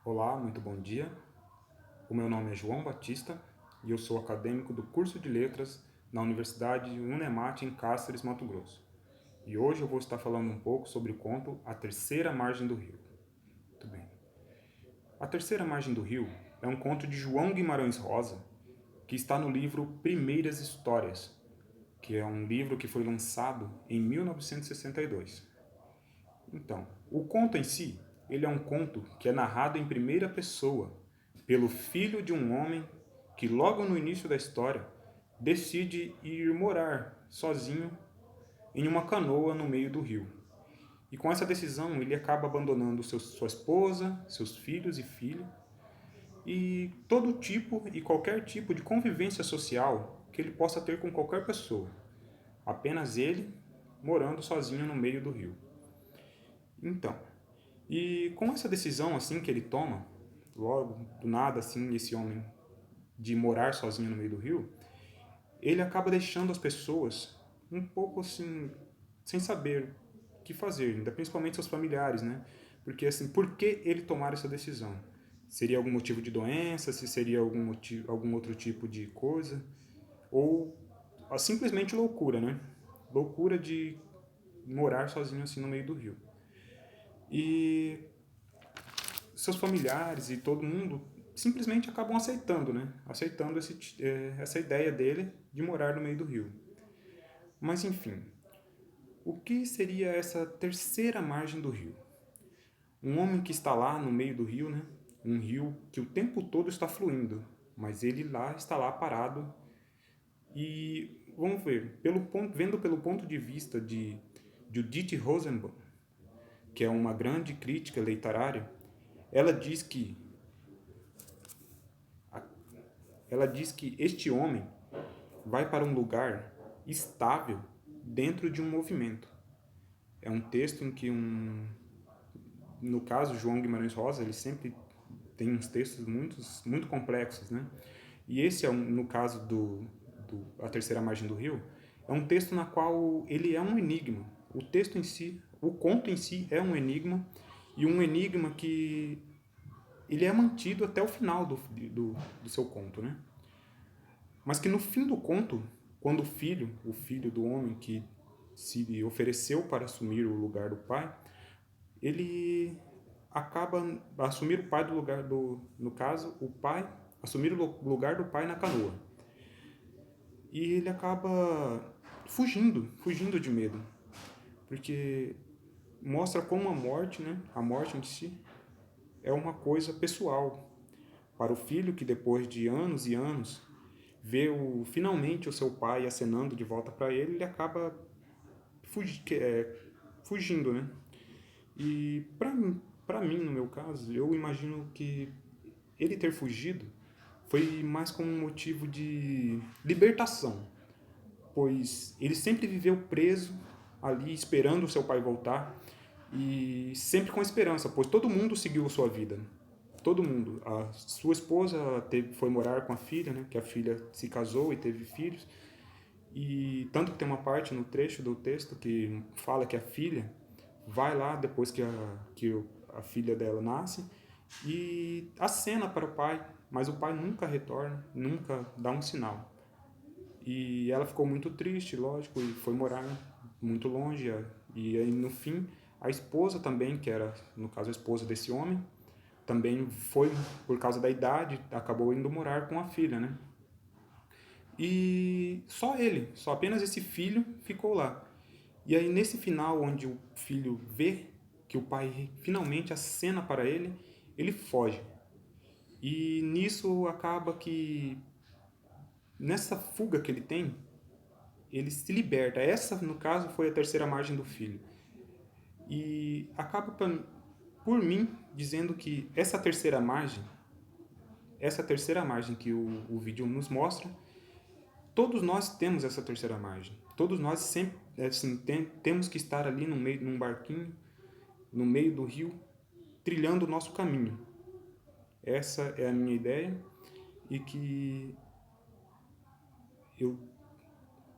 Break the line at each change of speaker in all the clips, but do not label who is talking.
Olá, muito bom dia. O meu nome é João Batista e eu sou acadêmico do curso de Letras na Universidade Unemate em Cáceres, Mato Grosso. E hoje eu vou estar falando um pouco sobre o conto A Terceira Margem do Rio. Muito bem. A Terceira Margem do Rio é um conto de João Guimarães Rosa que está no livro Primeiras Histórias, que é um livro que foi lançado em 1962. Então, o conto em si, ele é um conto que é narrado em primeira pessoa pelo filho de um homem que logo no início da história decide ir morar sozinho em uma canoa no meio do rio. E com essa decisão ele acaba abandonando sua esposa, seus filhos e filha e todo tipo e qualquer tipo de convivência social que ele possa ter com qualquer pessoa. Apenas ele morando sozinho no meio do rio. Então, e com essa decisão assim que ele toma, logo do nada assim, esse homem de morar sozinho no meio do rio, ele acaba deixando as pessoas um pouco assim sem saber o que fazer, ainda principalmente seus familiares, né? Porque assim, por que ele tomar essa decisão? Seria algum motivo de doença, se seria algum motivo, algum outro tipo de coisa, ou simplesmente loucura, né? Loucura de morar sozinho assim no meio do rio. E seus familiares e todo mundo simplesmente acabam aceitando, né? Aceitando essa ideia dele de morar no meio do rio. Mas enfim, o que seria essa terceira margem do rio? Um homem que está lá no meio do rio, né? Um rio que o tempo todo está fluindo, mas ele lá está lá parado. E vamos ver, vendo pelo ponto de vista de Judith Rosenbaum, que é uma grande crítica literária, ela diz que ela diz que este homem vai para um lugar estável dentro de um movimento. É um texto em que no caso João Guimarães Rosa, ele sempre tem uns textos muito complexos, né? E esse no caso do A Terceira Margem do Rio, é um texto na qual ele é um enigma. O texto em si, o conto em si é um enigma e um enigma que ele é mantido até o final do seu conto, né? Mas que no fim do conto, quando o filho do homem que se ofereceu para assumir o lugar do pai, ele acaba assumir o pai do lugar no caso, o pai assumir o lugar do pai na canoa. E ele acaba fugindo de medo, porque mostra como a morte, né, a morte em si é uma coisa pessoal para o filho que depois de anos e anos vê finalmente o seu pai acenando de volta para ele, ele acaba fugindo, né? E para mim, no meu caso, eu imagino que ele ter fugido foi mais como um motivo de libertação, pois ele sempre viveu preso ali esperando o seu pai voltar e sempre com esperança, pois todo mundo seguiu a sua vida. Todo mundo. A sua esposa foi morar com a filha, né? Que a filha se casou e teve filhos. E tanto que tem uma parte no trecho do texto que fala que a filha vai lá depois que a filha dela nasce e acena para o pai, mas o pai nunca retorna, nunca dá um sinal. E ela ficou muito triste, lógico, e foi morar muito longe. E aí no fim, a esposa também, que era no caso a esposa desse homem, também foi por causa da idade, acabou indo morar com a filha, né? E só apenas esse filho ficou lá. E aí nesse final, onde o filho vê que o pai finalmente acena para ele, ele foge. E nisso acaba que, nessa fuga que ele tem, ele se liberta. Essa, no caso, foi a terceira margem do filho. E acaba por mim dizendo que essa terceira margem que o vídeo nos mostra, todos nós temos essa terceira margem. Todos nós sempre assim, temos que estar ali no meio, num barquinho, no meio do rio, trilhando o nosso caminho. Essa é a minha ideia e que eu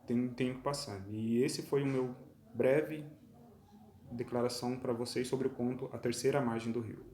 tenho que passar. E esse foi o meu breve declaração para vocês sobre o conto A Terceira Margem do Rio.